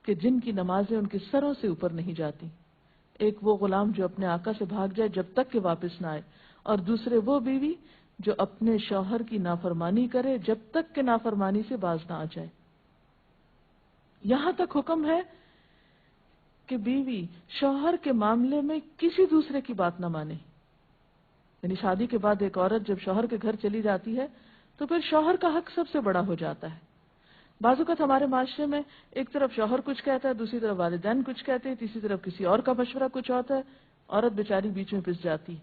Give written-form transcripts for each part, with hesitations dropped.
کہ جن کی نمازیں ان کے سروں سے اوپر نہیں جاتی. ایک وہ غلام جو اپنے آقا سے بھاگ جائے جب تک کہ واپس نہ آئے، اور دوسرے وہ بیوی جو اپنے شوہر کی نافرمانی کرے جب تک کہ نافرمانی سے باز نہ آ جائے. یہاں تک حکم ہے کہ بیوی شوہر کے معاملے میں کسی دوسرے کی بات نہ مانے. یعنی شادی کے بعد ایک عورت جب شوہر کے گھر چلی جاتی ہے تو پھر شوہر کا حق سب سے بڑا ہو جاتا ہے. بعض اوقات ہمارے معاشرے میں ایک طرف شوہر کچھ کہتا ہے، دوسری طرف والدین کچھ کہتے ہیں، تیسری طرف کسی اور کا مشورہ کچھ ہوتا ہے، عورت بیچاری بیچ میں پس جاتی.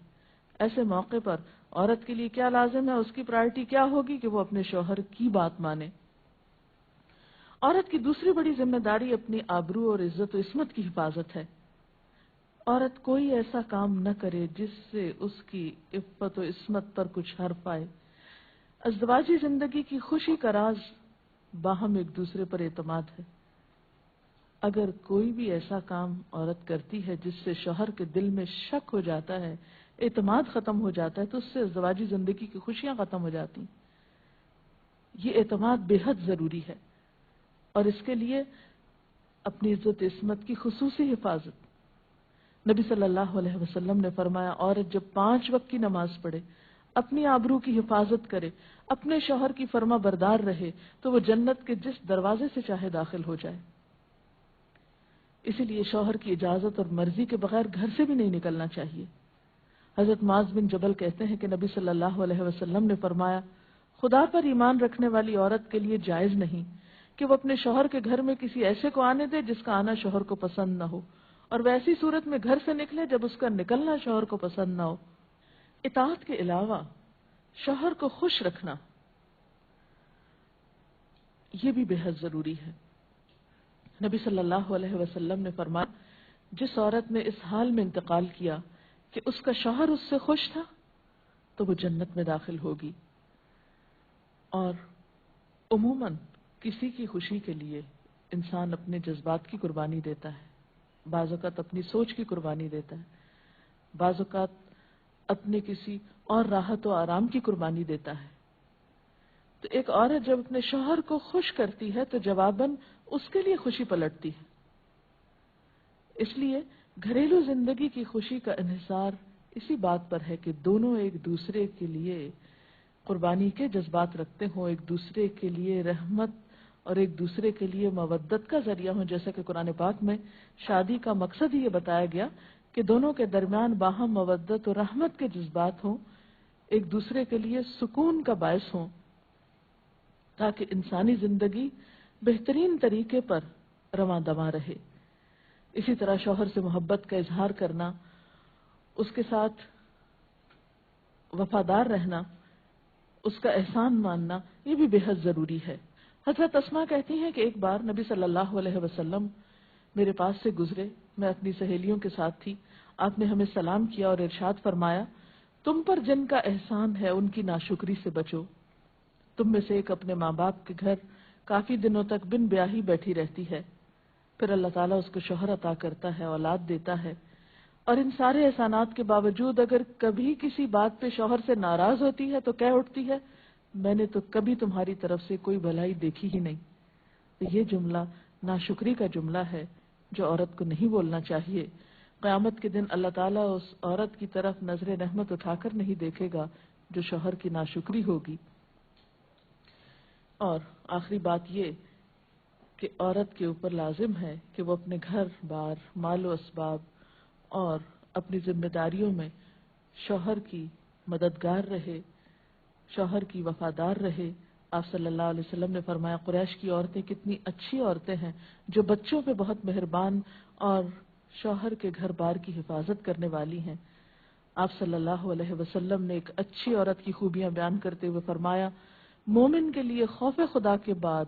ایسے موقع پر عورت کے لیے کیا لازم ہے، اس کی پرائرٹی کیا ہوگی کہ وہ اپنے شوہر کی بات مانے. عورت کی دوسری بڑی ذمہ داری اپنی آبرو اور عزت و عصمت کی حفاظت ہے. عورت کوئی ایسا کام نہ کرے جس سے اس کی عفت و عصمت پر کچھ حرف آئے. ازدواجی زندگی کی خوشی کا راز باہم ایک دوسرے پر اعتماد ہے. اگر کوئی بھی ایسا کام عورت کرتی ہے جس سے شوہر کے دل میں شک ہو جاتا ہے، اعتماد ختم ہو جاتا ہے، تو اس سے ازدواجی زندگی کی خوشیاں ختم ہو جاتی. یہ اعتماد بے حد ضروری ہے، اور اس کے لیے اپنی عزت عصمت کی خصوصی حفاظت. نبی صلی اللہ علیہ وسلم نے فرمایا، عورت جب 5 وقت کی نماز پڑھے، اپنی آبرو کی حفاظت کرے، اپنے شوہر کی فرما بردار رہے، تو وہ جنت کے جس دروازے سے چاہے داخل ہو جائے. اسی لیے شوہر کی اجازت اور مرضی کے بغیر گھر سے بھی نہیں نکلنا چاہیے. حضرت معاذ بن جبل کہتے ہیں کہ نبی صلی اللہ علیہ وسلم نے فرمایا، خدا پر ایمان رکھنے والی عورت کے لیے جائز نہیں کہ وہ اپنے شوہر کے گھر میں کسی ایسے کو آنے دے جس کا آنا شوہر کو پسند نہ ہو، اور وہ ایسی صورت میں گھر سے نکلے جب اس کا نکلنا شوہر کو پسند نہ ہو. اطاعت کے علاوہ شوہر کو خوش رکھنا یہ بھی بے حد ضروری ہے. نبی صلی اللہ علیہ وسلم نے فرمایا، جس عورت نے اس حال میں انتقال کیا کہ اس کا شوہر اس سے خوش تھا تو وہ جنت میں داخل ہوگی. اور عموماً کسی کی خوشی کے لیے انسان اپنے جذبات کی قربانی دیتا ہے، بعض اوقات اپنی سوچ کی قربانی دیتا ہے، بعض اوقات اپنے کسی اور راحت و آرام کی قربانی دیتا ہے. تو ایک عورت جب اپنے شوہر کو خوش کرتی ہے تو جواباً اس کے لیے خوشی پلٹتی ہے. اس لیے گھریلو زندگی کی خوشی کا انحصار اسی بات پر ہے کہ دونوں ایک دوسرے کے لیے قربانی کے جذبات رکھتے ہوں، ایک دوسرے کے لیے رحمت اور ایک دوسرے کے لیے مودت کا ذریعہ ہوں. جیسا کہ قرآن پاک میں شادی کا مقصد ہی یہ بتایا گیا کہ دونوں کے درمیان باہم مودت اور رحمت کے جذبات ہوں، ایک دوسرے کے لیے سکون کا باعث ہوں، تاکہ انسانی زندگی بہترین طریقے پر رواں دواں رہے. اسی طرح شوہر سے محبت کا اظہار کرنا، اس کے ساتھ وفادار رہنا، اس کا احسان ماننا، یہ بھی بے حد ضروری ہے. حضرت اسماء کہتی ہیں کہ ایک بار نبی صلی اللہ علیہ وسلم میرے پاس سے گزرے، میں اپنی سہیلیوں کے ساتھ تھی. آپ نے ہمیں سلام کیا اور ارشاد فرمایا، تم پر جن کا احسان ہے ان کی ناشکری سے بچو. تم میں سے ایک اپنے ماں باپ کے گھر کافی دنوں تک بن بیاہی بیٹھی رہتی ہے، پھر اللہ تعالیٰ اس کو شوہر عطا کرتا ہے، اولاد دیتا ہے، اور ان سارے احسانات کے باوجود اگر کبھی کسی بات پہ شوہر سے ناراض ہوتی ہے تو کہہ اٹھتی ہے، میں نے تو کبھی تمہاری طرف سے کوئی بھلائی دیکھی ہی نہیں. تو یہ جملہ ناشکری کا جملہ ہے جو عورت کو نہیں بولنا چاہیے. قیامت کے دن اللہ تعالیٰ اس عورت کی طرف نظر رحمت اٹھا کر نہیں دیکھے گا جو شوہر کی ناشکری ہوگی. اور آخری بات یہ کہ عورت کے اوپر لازم ہے کہ وہ اپنے گھر بار، مال و اسباب اور اپنی ذمہ داریوں میں شوہر کی مددگار رہے، شوہر کی وفادار رہے. آپ صلی اللہ علیہ وسلم نے فرمایا، قریش کی عورتیں کتنی اچھی عورتیں ہیں جو بچوں پہ بہت مہربان اور شوہر کے گھر بار کی حفاظت کرنے والی ہیں. آپ صلی اللہ علیہ وسلم نے ایک اچھی عورت کی خوبیاں بیان کرتے ہوئے فرمایا، مومن کے لیے خوف خدا کے بعد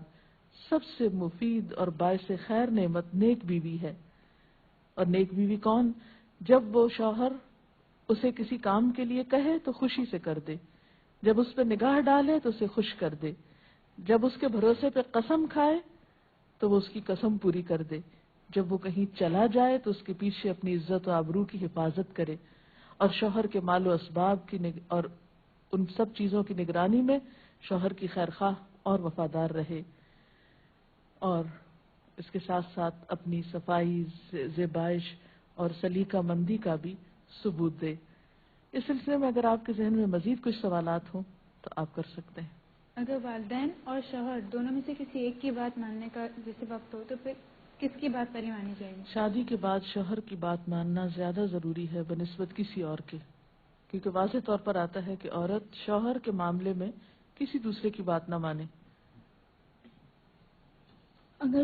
سب سے مفید اور باعث خیر نعمت نیک بیوی ہے. اور نیک بیوی کون؟ جب وہ شوہر اسے کسی کام کے لیے کہے تو خوشی سے کر دے، جب اس پہ نگاہ ڈالے تو اسے خوش کر دے، جب اس کے بھروسے پہ قسم کھائے تو وہ اس کی قسم پوری کر دے، جب وہ کہیں چلا جائے تو اس کے پیچھے اپنی عزت و آبرو کی حفاظت کرے، اور شوہر کے مال و اسباب کی اور ان سب چیزوں کی نگرانی میں شوہر کی خیر خواہ اور وفادار رہے. اور اس کے ساتھ ساتھ اپنی صفائی، زیبائش اور سلیقہ مندی کا بھی ثبوت دے۔ اس سلسلے میں اگر آپ کے ذہن میں مزید کچھ سوالات ہوں تو آپ کر سکتے ہیں۔ اگر والدین اور شوہر دونوں میں سے کسی ایک کی بات ماننے کا جیسے وقت ہو تو پھر کس کی بات پہلے مانی جائے گی؟ شادی کے بعد شوہر کی بات ماننا زیادہ ضروری ہے بنسبت کسی اور کے، کیونکہ واضح طور پر آتا ہے کہ عورت شوہر کے معاملے میں کسی دوسرے کی بات نہ مانے۔ اگر